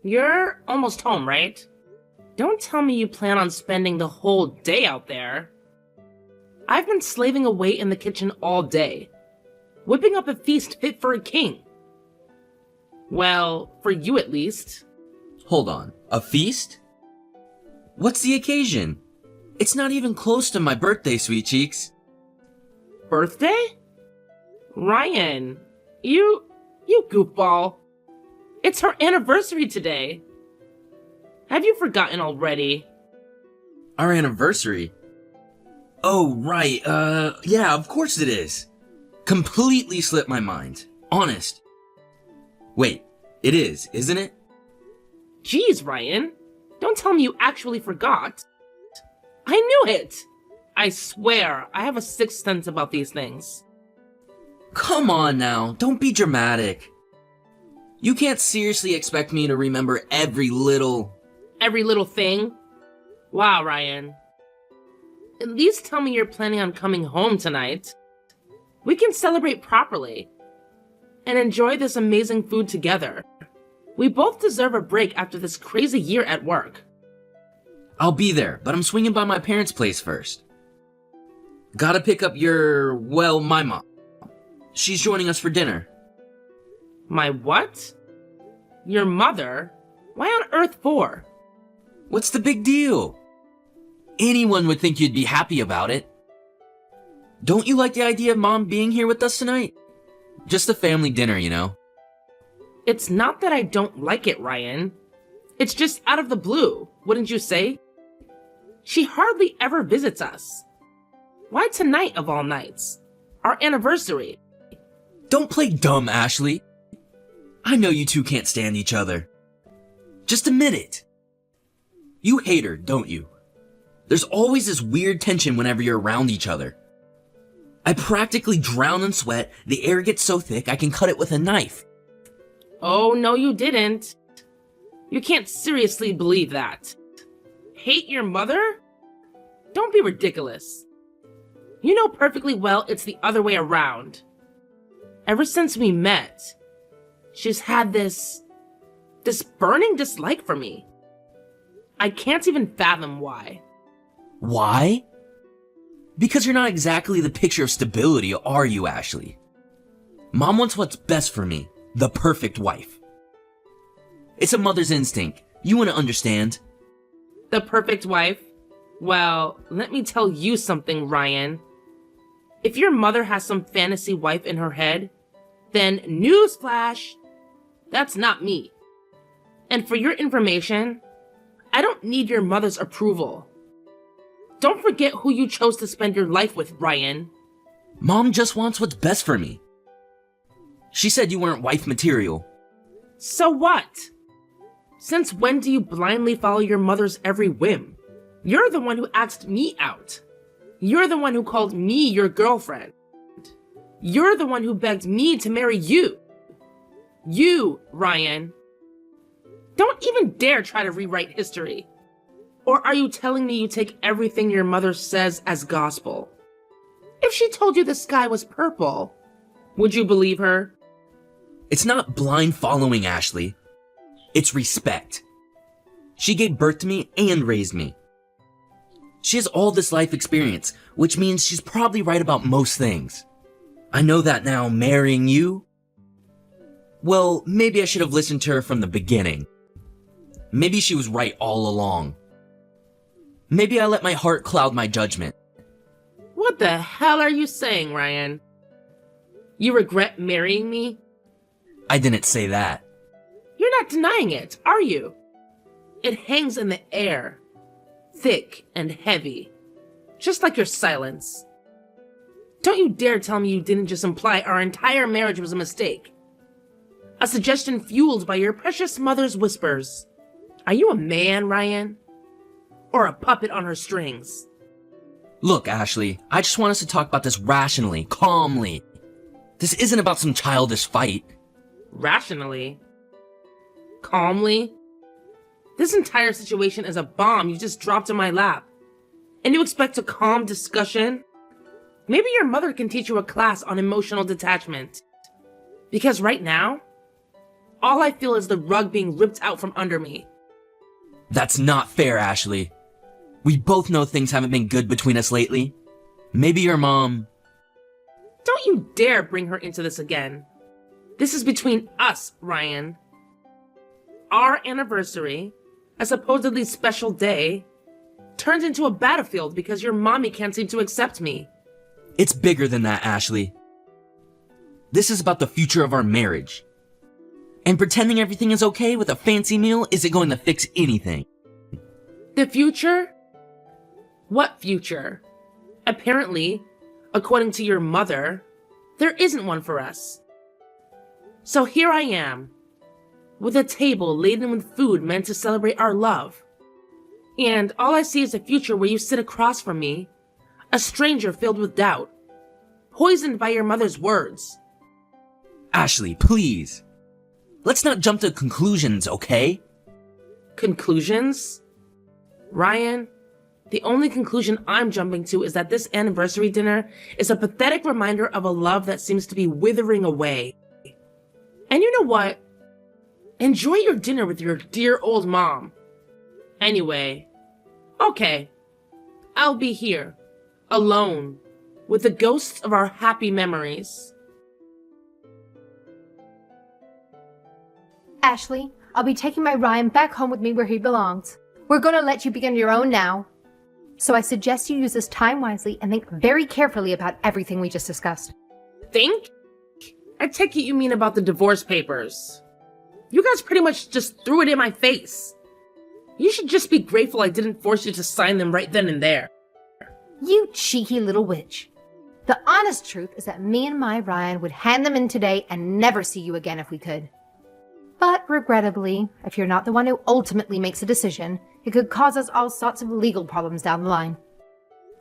You're almost home, right? Don't tell me you plan on spending the whole day out there. I've been slaving away in the kitchen all day, whipping up a feast fit for a king. Well, for you at least. Hold on, a feast? What's the occasion? It's not even close to my birthday, sweet cheeks. Birthday? Ryan, you goofball. It's her anniversary today. Have you forgotten already? Our anniversary? Oh, right, yeah, of course it is. Completely slipped my mind. Honest. Wait, it is, isn't it? Jeez, Ryan. Don't tell me you actually forgot. I knew it! I swear, I have a sixth sense about these things. Come on now, don't be dramatic. You can't seriously expect me to remember every little thing? Wow, Ryan. At least tell me you're planning on coming home tonight. We can celebrate properly and enjoy this amazing food together. We both deserve a break after this crazy year at work. I'll be there, but I'm swinging by my parents' place first. Gotta pick up my mom. She's joining us for dinner. My what? Your mother? Why on earth for? What's the big deal? Anyone would think you'd be happy about it. Don't you like the idea of Mom being here with us tonight? Just a family dinner, you know? It's not that I don't like it, Ryan. It's just out of the blue, wouldn't you say? She hardly ever visits us. Why tonight of all nights? Our anniversary. Don't play dumb, Ashley. I know you two can't stand each other. Just admit it. You hate her, don't you? There's always this weird tension whenever you're around each other. I practically drown in sweat, the air gets so thick I can cut it with a knife. Oh, no you didn't. You can't seriously believe that. Hate your mother? Don't be ridiculous. You know perfectly well it's the other way around. Ever since we met, she's had this burning dislike for me. I can't even fathom why. Why? Because you're not exactly the picture of stability, are you, Ashley? Mom wants what's best for me, the perfect wife. It's a mother's instinct. You want to understand. The perfect wife? Well, let me tell you something, Ryan. If your mother has some fantasy wife in her head, then newsflash, that's not me. And for your information, I don't need your mother's approval. Don't forget who you chose to spend your life with, Ryan. Mom just wants what's best for me. She said you weren't wife material. So what? Since when do you blindly follow your mother's every whim? You're the one who asked me out. You're the one who called me your girlfriend. You're the one who begged me to marry you. You, Ryan. Don't even dare try to rewrite history. Or are you telling me you take everything your mother says as gospel? If she told you the sky was purple, would you believe her? It's not blind following, Ashley. It's respect. She gave birth to me and raised me. She has all this life experience, which means she's probably right about most things. I know that now, marrying you? Well, maybe I should have listened to her from the beginning. Maybe she was right all along. Maybe I let my heart cloud my judgment. What the hell are you saying, Ryan? You regret marrying me? I didn't say that. You're not denying it, are you? It hangs in the air, thick and heavy, just like your silence. Don't you dare tell me you didn't just imply our entire marriage was a mistake. A suggestion fueled by your precious mother's whispers. Are you a man, Ryan? Or a puppet on her strings? Look, Ashley, I just want us to talk about this rationally, calmly. This isn't about some childish fight. Rationally? Calmly? This entire situation is a bomb you just dropped in my lap. And you expect a calm discussion? Maybe your mother can teach you a class on emotional detachment. Because right now, all I feel is the rug being ripped out from under me. That's not fair, Ashley. We both know things haven't been good between us lately. Maybe your mom... Don't you dare bring her into this again. This is between us, Ryan. Our anniversary, a supposedly special day, turned into a battlefield because your mommy can't seem to accept me. It's bigger than that, Ashley. This is about the future of our marriage. And pretending everything is okay with a fancy meal isn't going to fix anything. The future? What future? Apparently, according to your mother, there isn't one for us. So here I am, with a table laden with food meant to celebrate our love. And all I see is a future where you sit across from me, a stranger filled with doubt, poisoned by your mother's words. Ashley, please. Let's not jump to conclusions, okay? Conclusions? Ryan, the only conclusion I'm jumping to is that this anniversary dinner is a pathetic reminder of a love that seems to be withering away. And you know what? Enjoy your dinner with your dear old mom. Anyway, okay, I'll be here, alone, with the ghosts of our happy memories. Ashley, I'll be taking my Ryan back home with me where he belongs. We're gonna let you begin your own now. So I suggest you use this time wisely and think very carefully about everything we just discussed. Think? I take it you mean about the divorce papers. You guys pretty much just threw it in my face. You should just be grateful I didn't force you to sign them right then and there. You cheeky little witch. The honest truth is that me and my Ryan would hand them in today and never see you again if we could. But regrettably, if you're not the one who ultimately makes a decision, it could cause us all sorts of legal problems down the line.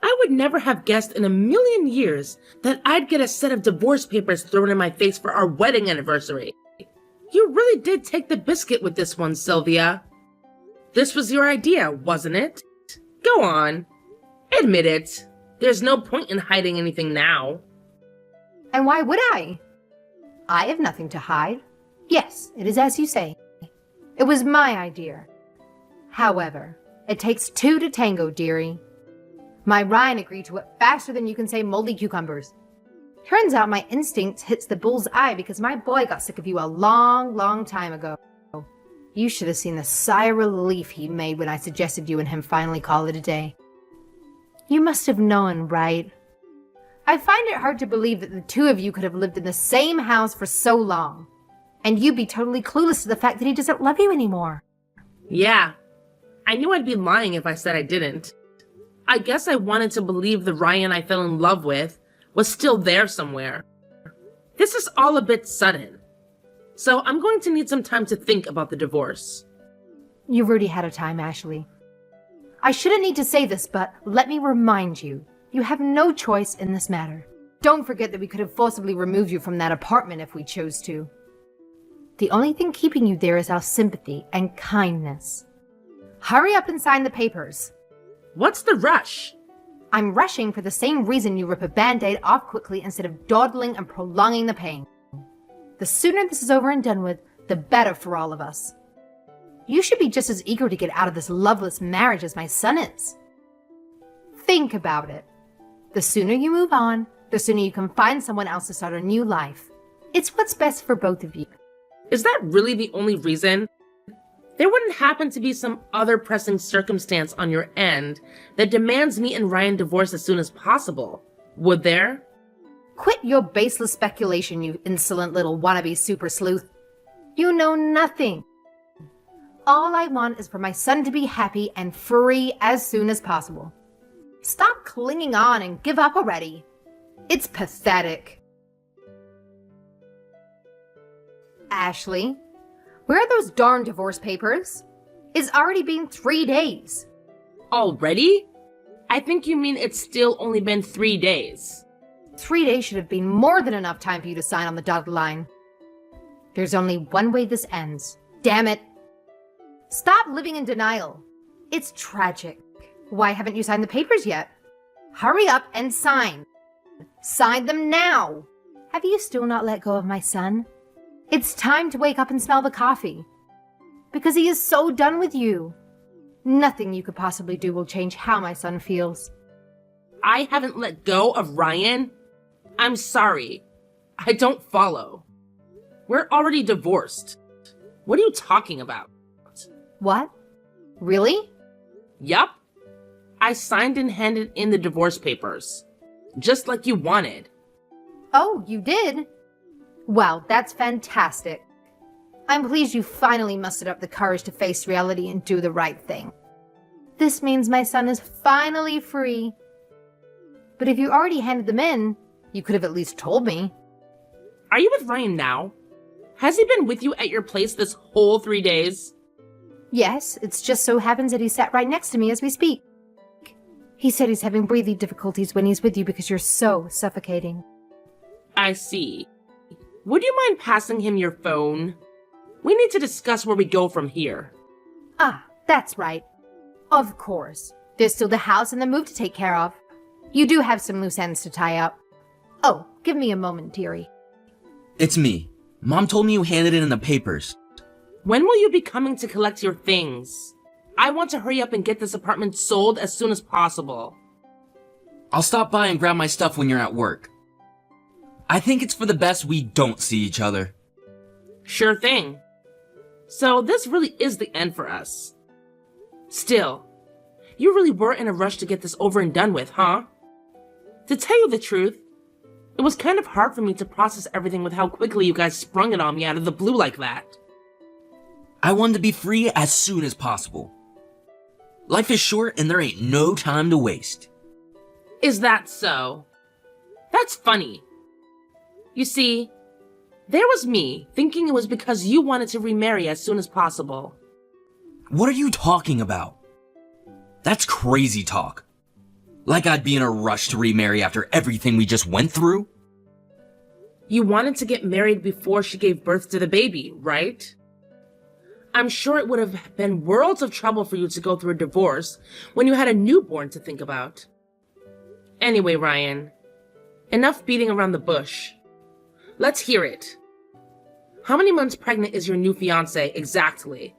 I would never have guessed in a million years that I'd get a set of divorce papers thrown in my face for our wedding anniversary. You really did take the biscuit with this one, Sylvia. This was your idea, wasn't it? Go on. Admit it. There's no point in hiding anything now. And why would I? I have nothing to hide. Yes, it is as you say. It was my idea. However, it takes two to tango, dearie. My Ryan agreed to it faster than you can say moldy cucumbers. Turns out my instinct hits the bull's eye because my boy got sick of you a long, long time ago. You should have seen the sigh of relief he made when I suggested you and him finally call it a day. You must have known, right? I find it hard to believe that the two of you could have lived in the same house for so long. And you'd be totally clueless to the fact that he doesn't love you anymore. Yeah, I knew I'd be lying if I said I didn't. I guess I wanted to believe the Ryan I fell in love with was still there somewhere. This is all a bit sudden, so I'm going to need some time to think about the divorce. You've already had a time, Ashley. I shouldn't need to say this, but let me remind you, you have no choice in this matter. Don't forget that we could have forcibly removed you from that apartment if we chose to. The only thing keeping you there is our sympathy and kindness. Hurry up and sign the papers. What's the rush? I'm rushing for the same reason you rip a band-aid off quickly instead of dawdling and prolonging the pain. The sooner this is over and done with, the better for all of us. You should be just as eager to get out of this loveless marriage as my son is. Think about it. The sooner you move on, the sooner you can find someone else to start a new life. It's what's best for both of you. Is that really the only reason? There wouldn't happen to be some other pressing circumstance on your end that demands me and Ryan divorce as soon as possible, would there? Quit your baseless speculation, you insolent little wannabe super sleuth. You know nothing. All I want is for my son to be happy and free as soon as possible. Stop clinging on and give up already. It's pathetic. Ashley, where are those darn divorce papers? It's already been 3 days. Already? I think you mean it's still only been 3 days. 3 days should have been more than enough time for you to sign on the dotted line. There's only one way this ends. Damn it. Stop living in denial. It's tragic. Why haven't you signed the papers yet? Hurry up and sign. Sign them now. Have you still not let go of my son? It's time to wake up and smell the coffee. Because he is so done with you. Nothing you could possibly do will change how my son feels. I haven't let go of Ryan. I'm sorry. I don't follow. We're already divorced. What are you talking about? What? Really? Yup. I signed and handed in the divorce papers. Just like you wanted. Oh, you did? Well, that's fantastic. I'm pleased you finally mustered up the courage to face reality and do the right thing. This means my son is finally free. But if you already handed them in, you could have at least told me. Are you with Ryan now? Has he been with you at your place this whole 3 days? Yes, it's just so happens that he sat right next to me as we speak. He said he's having breathing difficulties when he's with you because you're so suffocating. I see. Would you mind passing him your phone? We need to discuss where we go from here. Ah, that's right. Of course. There's still the house and the move to take care of. You do have some loose ends to tie up. Oh, give me a moment, dearie. It's me. Mom told me you handed it in the papers. When will you be coming to collect your things? I want to hurry up and get this apartment sold as soon as possible. I'll stop by and grab my stuff when you're at work. I think it's for the best we don't see each other. Sure thing. So this really is the end for us. Still, you really were in a rush to get this over and done with, huh? To tell you the truth, it was kind of hard for me to process everything with how quickly you guys sprung it on me out of the blue like that. I wanted to be free as soon as possible. Life is short and there ain't no time to waste. Is that so? That's funny. You see, there was me thinking it was because you wanted to remarry as soon as possible. What are you talking about? That's crazy talk. Like I'd be in a rush to remarry after everything we just went through? You wanted to get married before she gave birth to the baby, right? I'm sure it would have been worlds of trouble for you to go through a divorce when you had a newborn to think about. Anyway, Ryan, enough beating around the bush. Let's hear it. How many months pregnant is your new fiancé exactly?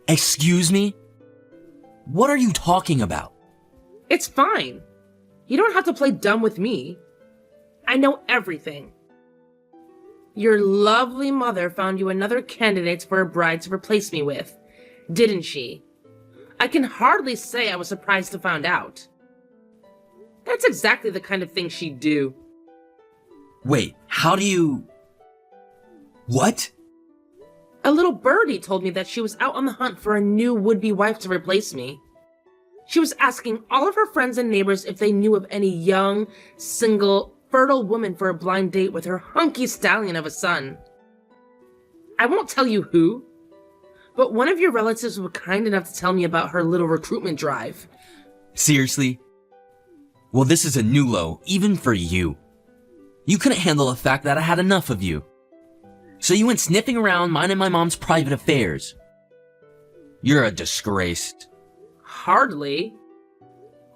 Excuse me? What are you talking about? It's fine. You don't have to play dumb with me. I know everything. Your lovely mother found you another candidate for a bride to replace me with, didn't she? I can hardly say I was surprised to find out. That's exactly the kind of thing she'd do. Wait, how do you... What? A little birdie told me that she was out on the hunt for a new would-be wife to replace me. She was asking all of her friends and neighbors if they knew of any young, single, fertile woman for a blind date with her hunky stallion of a son. I won't tell you who, but one of your relatives was kind enough to tell me about her little recruitment drive. Seriously? Well, this is a new low, even for you. You couldn't handle the fact that I had enough of you. So you went sniffing around minding my mom's private affairs. You're a disgrace. Hardly.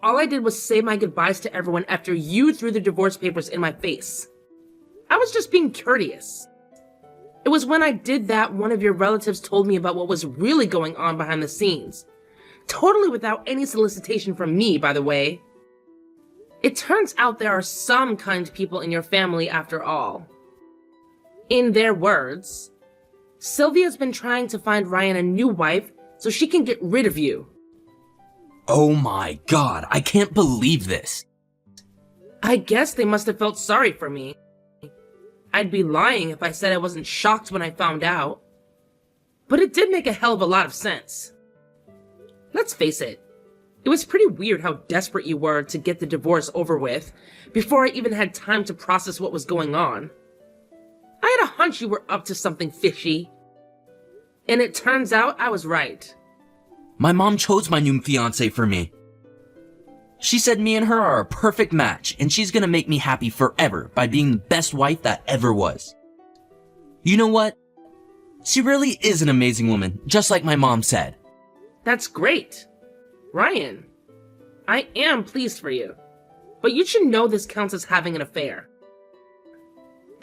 All I did was say my goodbyes to everyone after you threw the divorce papers in my face. I was just being courteous. It was when I did that one of your relatives told me about what was really going on behind the scenes. Totally without any solicitation from me, by the way. It turns out there are some kind people in your family after all. In their words, Sylvia's been trying to find Ryan a new wife so she can get rid of you. Oh my god, I can't believe this. I guess they must have felt sorry for me. I'd be lying if I said I wasn't shocked when I found out. But it did make a hell of a lot of sense. Let's face it, it was pretty weird how desperate you were to get the divorce over with before I even had time to process what was going on. I had a hunch you were up to something fishy. And it turns out I was right. My mom chose my new fiancé for me. She said me and her are a perfect match, and she's gonna make me happy forever by being the best wife that ever was. You know what? She really is an amazing woman, just like my mom said. That's great. Ryan, I am pleased for you. But you should know this counts as having an affair.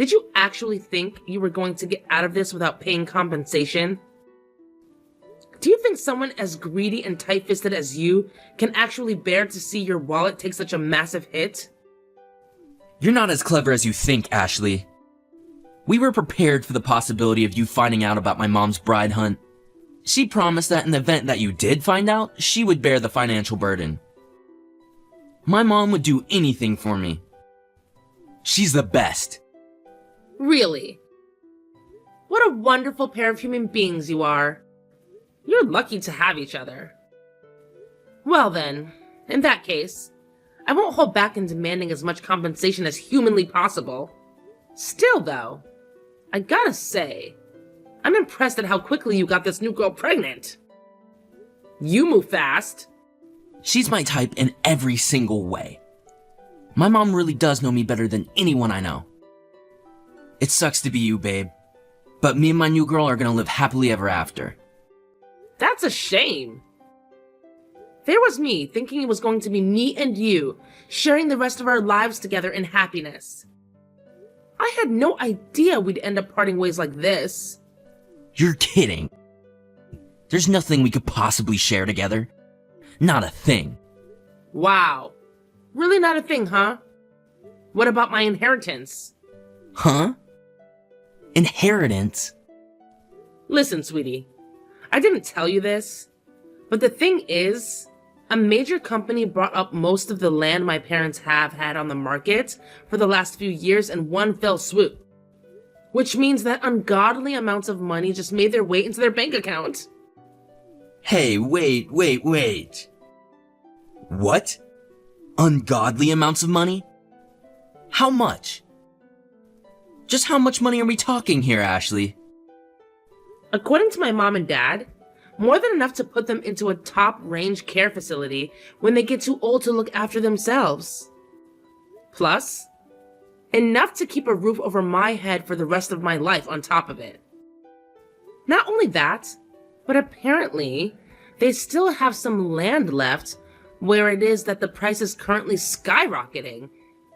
Did you actually think you were going to get out of this without paying compensation? Do you think someone as greedy and tight-fisted as you can actually bear to see your wallet take such a massive hit? You're not as clever as you think, Ashley. We were prepared for the possibility of you finding out about my mom's bride hunt. She promised that in the event that you did find out, she would bear the financial burden. My mom would do anything for me. She's the best. Really? What a wonderful pair of human beings you are. You're lucky to have each other. Well then, in that case, I won't hold back in demanding as much compensation as humanly possible. Still though, I gotta say, I'm impressed at how quickly you got this new girl pregnant. You move fast. She's my type in every single way. My mom really does know me better than anyone I know. It sucks to be you, babe, but me and my new girl are gonna live happily ever after. That's a shame. There was me thinking it was going to be me and you sharing the rest of our lives together in happiness. I had no idea we'd end up parting ways like this. You're kidding. There's nothing we could possibly share together. Not a thing. Wow. Really not a thing, huh? What about my inheritance? Huh? Inheritance? Listen, sweetie. I didn't tell you this, but the thing is, a major company bought up most of the land my parents have had on the market for the last few years in one fell swoop. Which means that ungodly amounts of money just made their way into their bank account. Hey, wait. What? Ungodly amounts of money? How much? Just how much money are we talking here, Ashley? According to my mom and dad, more than enough to put them into a top-range care facility when they get too old to look after themselves. Plus, enough to keep a roof over my head for the rest of my life on top of it. Not only that, but apparently, they still have some land left where it is that the price is currently skyrocketing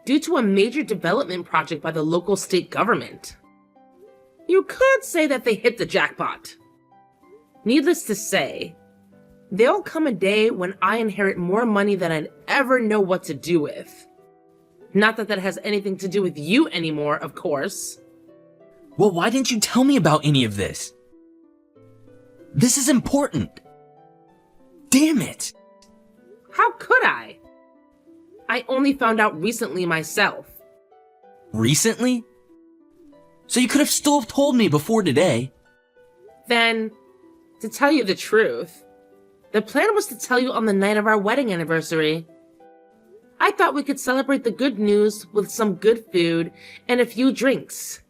due to a major development project by the local state government. You could say that they hit the jackpot. Needless to say, there'll come a day when I inherit more money than I'd ever know what to do with. Not that that has anything to do with you anymore, of course. Well, why didn't you tell me about any of this? This is important. Damn it. How could I? I only found out recently myself. Recently? So you could have still told me before today. Then, to tell you the truth, the plan was to tell you on the night of our wedding anniversary. I thought we could celebrate the good news with some good food and a few drinks.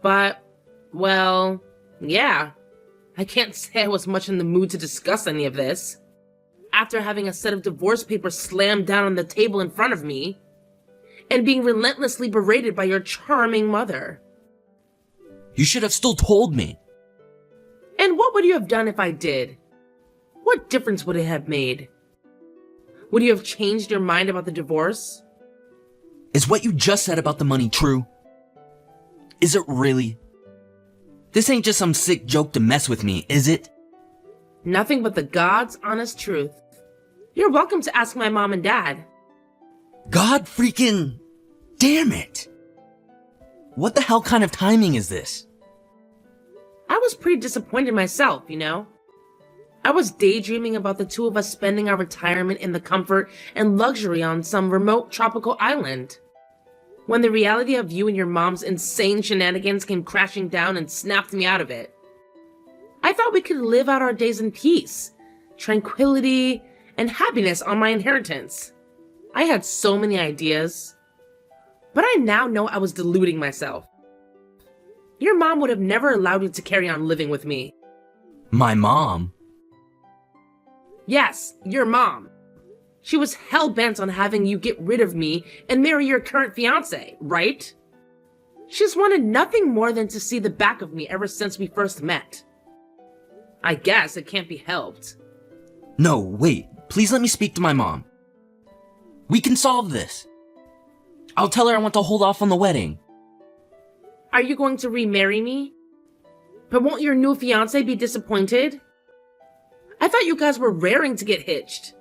But, well, yeah, I can't say I was much in the mood to discuss any of this. After having a set of divorce papers slammed down on the table in front of me, and being relentlessly berated by your charming mother. You should have still told me. And what would you have done if I did? What difference would it have made? Would you have changed your mind about the divorce? Is what you just said about the money true? Is it really? This ain't just some sick joke to mess with me, is it? Nothing but the God's honest truth. You're welcome to ask my mom and dad. God freaking damn it! What the hell kind of timing is this? I was pretty disappointed myself, you know? I was daydreaming about the two of us spending our retirement in the comfort and luxury on some remote tropical island. When the reality of you and your mom's insane shenanigans came crashing down and snapped me out of it. I thought we could live out our days in peace, tranquility, and happiness on my inheritance. I had so many ideas. But I now know I was deluding myself. Your mom would have never allowed you to carry on living with me. My mom? Yes, your mom. She was hell-bent on having you get rid of me and marry your current fiancé, right? She's wanted nothing more than to see the back of me ever since we first met. I guess it can't be helped. No, wait. Please let me speak to my mom. We can solve this. I'll tell her I want to hold off on the wedding. Are you going to remarry me? But won't your new fiancé be disappointed? I thought you guys were raring to get hitched.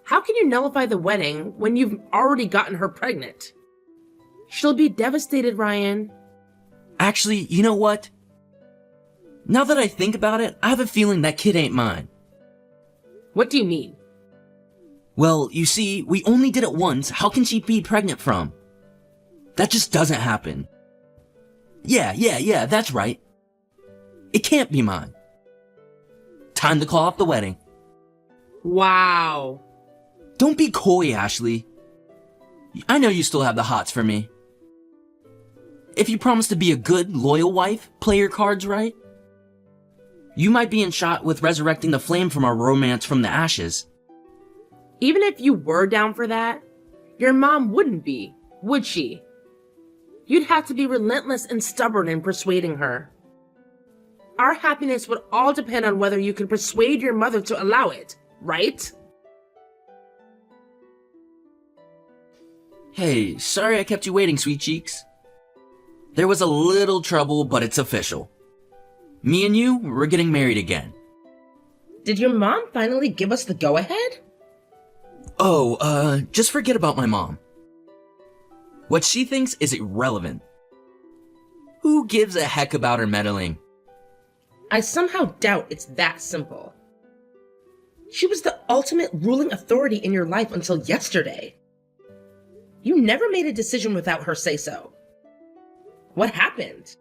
How can you nullify the wedding when you've already gotten her pregnant? She'll be devastated, Ryan. Actually, you know what? Now that I think about it, I have a feeling that kid ain't mine. What do you mean? Well, you see, we only did it once. How can she be pregnant from? That just doesn't happen. Yeah, that's right. It can't be mine. Time to call off the wedding. Wow. Don't be coy, Ashley. I know you still have the hots for me. If you promise to be a good, loyal wife, play your cards right, you might be in shot with resurrecting the flame from our romance from the ashes. Even if you were down for that, your mom wouldn't be, would she? You'd have to be relentless and stubborn in persuading her. Our happiness would all depend on whether you could persuade your mother to allow it, right? Hey, sorry I kept you waiting, sweet cheeks. There was a little trouble, but it's official. Me and you, we're getting married again. Did your mom finally give us the go-ahead? Oh, just forget about my mom. What she thinks is irrelevant. Who gives a heck about her meddling? I somehow doubt it's that simple. She was the ultimate ruling authority in your life until yesterday. You never made a decision without her say-so. What happened?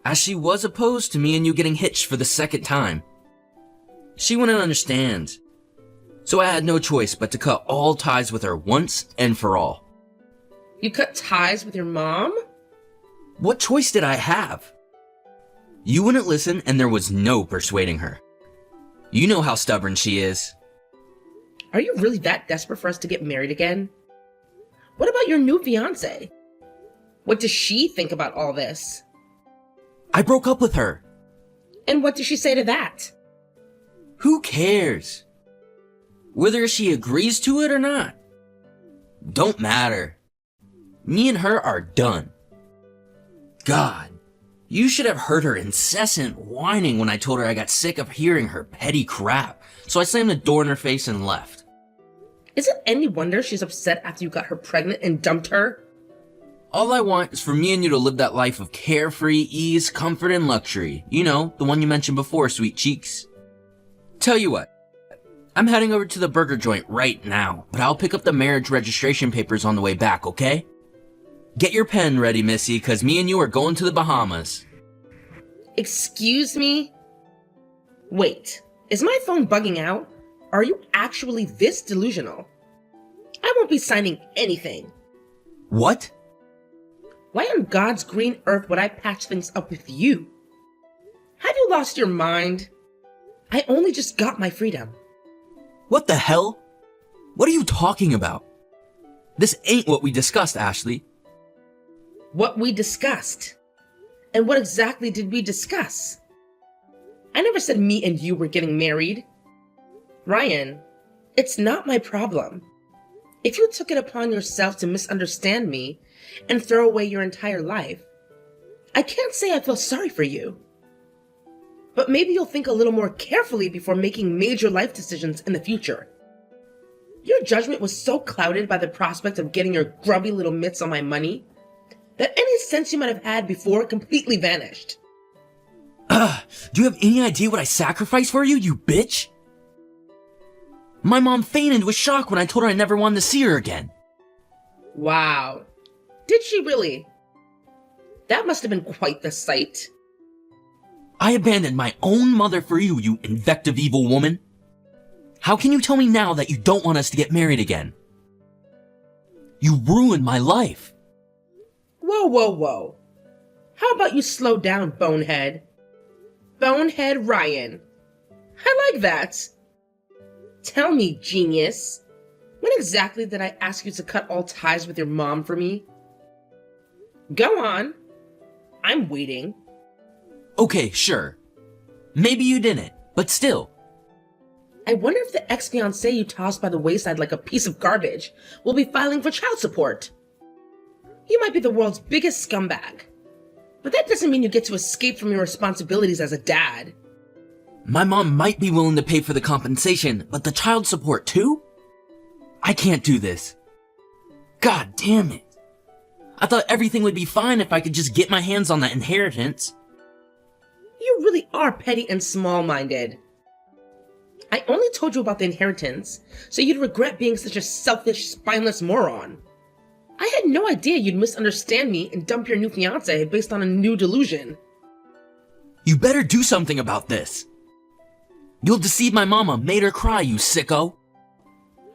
As she was opposed to me and you getting hitched for the second time. She wouldn't understand. So I had no choice but to cut all ties with her once and for all. You cut ties with your mom? What choice did I have? You wouldn't listen and there was no persuading her. You know how stubborn she is. Are you really that desperate for us to get married again? What about your new fiancé? What does she think about all this? I broke up with her. And what does she say to that? Who cares? Whether she agrees to it or not. Don't matter. Me and her are done. God, you should have heard her incessant whining when I told her I got sick of hearing her petty crap, so I slammed the door in her face and left. Is it any wonder she's upset after you got her pregnant and dumped her? All I want is for me and you to live that life of carefree ease, comfort, and luxury. You know, the one you mentioned before, sweet cheeks. Tell you what, I'm heading over to the burger joint right now, but I'll pick up the marriage registration papers on the way back, okay? Get your pen ready, Missy, cause me and you are going to the Bahamas. Excuse me? Wait, is my phone bugging out? Are you actually this delusional? I won't be signing anything. What? Why on God's green earth would I patch things up with you? Have you lost your mind? I only just got my freedom. What the hell? What are you talking about? This ain't what we discussed, Ashley. What we discussed? And what exactly did we discuss? I never said me and you were getting married. Ryan, it's not my problem. If you took it upon yourself to misunderstand me and throw away your entire life, I can't say I feel sorry for you. But maybe you'll think a little more carefully before making major life decisions in the future. Your judgment was so clouded by the prospect of getting your grubby little mitts on my money that any sense you might have had before completely vanished. Do you have any idea what I sacrificed for you, you bitch? My mom fainted with shock when I told her I never wanted to see her again. Wow. Did she really? That must have been quite the sight. I abandoned my own mother for you, you invective evil woman. How can you tell me now that you don't want us to get married again? You ruined my life. Whoa. How about you slow down, bonehead? Bonehead Ryan. I like that. Tell me, genius, when exactly did I ask you to cut all ties with your mom for me? Go on. I'm waiting. Okay, sure. Maybe you didn't, but still. I wonder if the ex-fiancé you tossed by the wayside like a piece of garbage will be filing for child support. You might be the world's biggest scumbag, But that doesn't mean you get to escape from your responsibilities as a dad. My mom might be willing to pay for the compensation, but the child support too? I can't do this. God damn it. I thought everything would be fine if I could just get my hands on that inheritance. You really are petty and small-minded. I only told you about the inheritance so you'd regret being such a selfish, spineless moron. I had no idea you'd misunderstand me and dump your new fiance based on a new delusion. You better do something about this. You'll deceive my mama, made her cry, you sicko.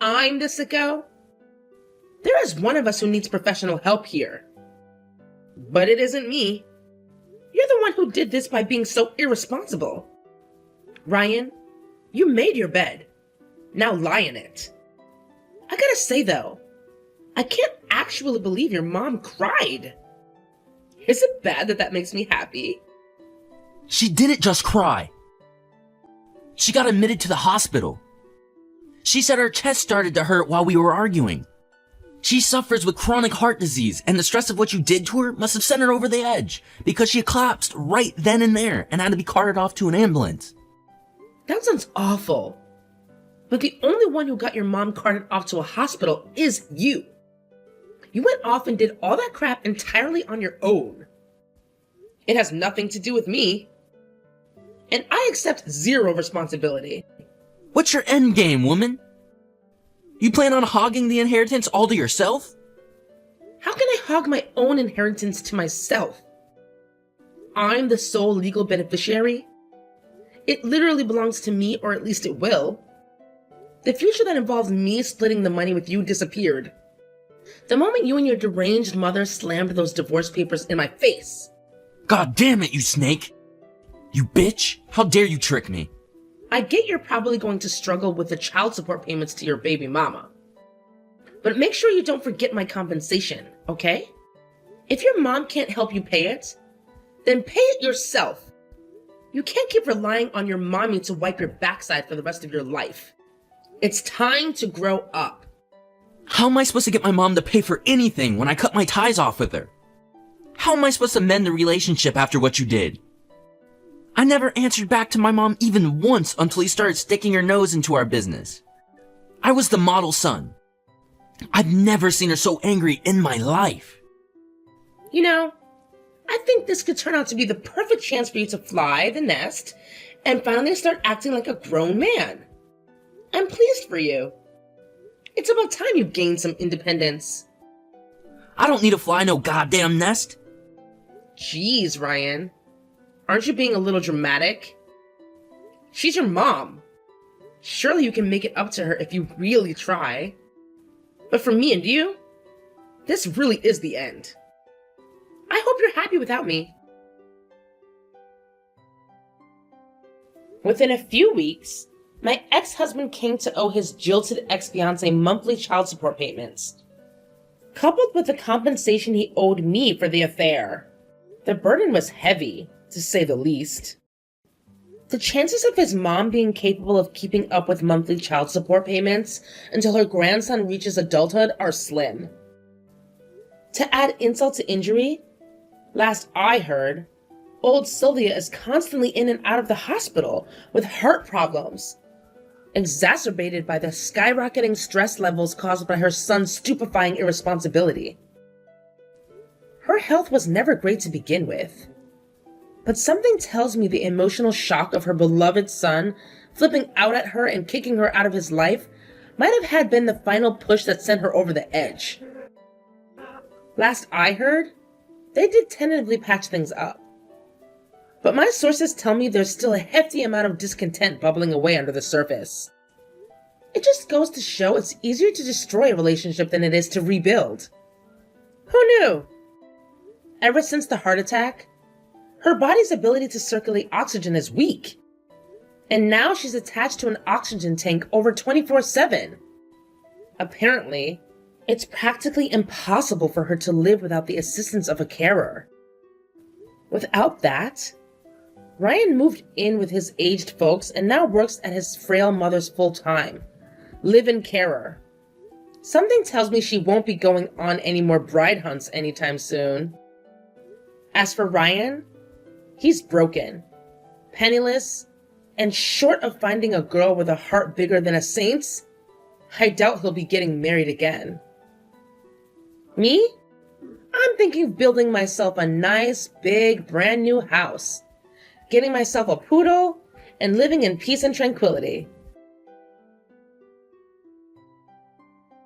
I'm the sicko? There is one of us who needs professional help here. But it isn't me. You're the one who did this by being so irresponsible. Ryan, you made your bed. Now lie in it. I gotta say though, I can't actually believe your mom cried. Is it bad that makes me happy? She didn't just cry. She got admitted to the hospital. She said her chest started to hurt while we were arguing. She suffers with chronic heart disease, and the stress of what you did to her must have sent her over the edge, because she collapsed right then and there and had to be carted off to an ambulance. That sounds awful. But the only one who got your mom carted off to a hospital is you. You went off and did all that crap entirely on your own. It has nothing to do with me. And I accept zero responsibility. What's your end game, woman? You plan on hogging the inheritance all to yourself? How can I hog my own inheritance to myself? I'm the sole legal beneficiary. It literally belongs to me, or at least it will. The future that involves me splitting the money with you disappeared. The moment you and your deranged mother slammed those divorce papers in my face. God damn it, you snake! You bitch! How dare you trick me? I get you're probably going to struggle with the child support payments to your baby mama. But make sure you don't forget my compensation, okay? If your mom can't help you pay it, then pay it yourself. You can't keep relying on your mommy to wipe your backside for the rest of your life. It's time to grow up. How am I supposed to get my mom to pay for anything when I cut my ties off with her? How am I supposed to mend the relationship after what you did? I never answered back to my mom even once until he started sticking her nose into our business. I was the model son. I've never seen her so angry in my life. You know, I think this could turn out to be the perfect chance for you to fly the nest and finally start acting like a grown man. I'm pleased for you. It's about time you gained some independence. I don't need to fly no goddamn nest. Jeez, Ryan. Aren't you being a little dramatic? She's your mom. Surely you can make it up to her if you really try. But for me and you, this really is the end. I hope you're happy without me. Within a few weeks, my ex-husband came to owe his jilted ex-fiancée monthly child support payments, coupled with the compensation he owed me for the affair. The burden was heavy, to say the least. The chances of his mom being capable of keeping up with monthly child support payments until her grandson reaches adulthood are slim. To add insult to injury, last I heard, old Sylvia is constantly in and out of the hospital with heart problems, exacerbated by the skyrocketing stress levels caused by her son's stupefying irresponsibility. Her health was never great to begin with. But something tells me the emotional shock of her beloved son flipping out at her and kicking her out of his life might have been the final push that sent her over the edge. Last I heard, they did tentatively patch things up. But my sources tell me there's still a hefty amount of discontent bubbling away under the surface. It just goes to show it's easier to destroy a relationship than it is to rebuild. Who knew? Ever since the heart attack, her body's ability to circulate oxygen is weak. And now she's attached to an oxygen tank over 24/7. Apparently, it's practically impossible for her to live without the assistance of a carer. Without that, Ryan moved in with his aged folks and now works at his frail mother's full-time, live-in carer. Something tells me she won't be going on any more bride hunts anytime soon. As for Ryan, he's broken, penniless, and short of finding a girl with a heart bigger than a saint's, I doubt he'll be getting married again. Me? I'm thinking of building myself a nice, big, brand new house, getting myself a poodle, and living in peace and tranquility.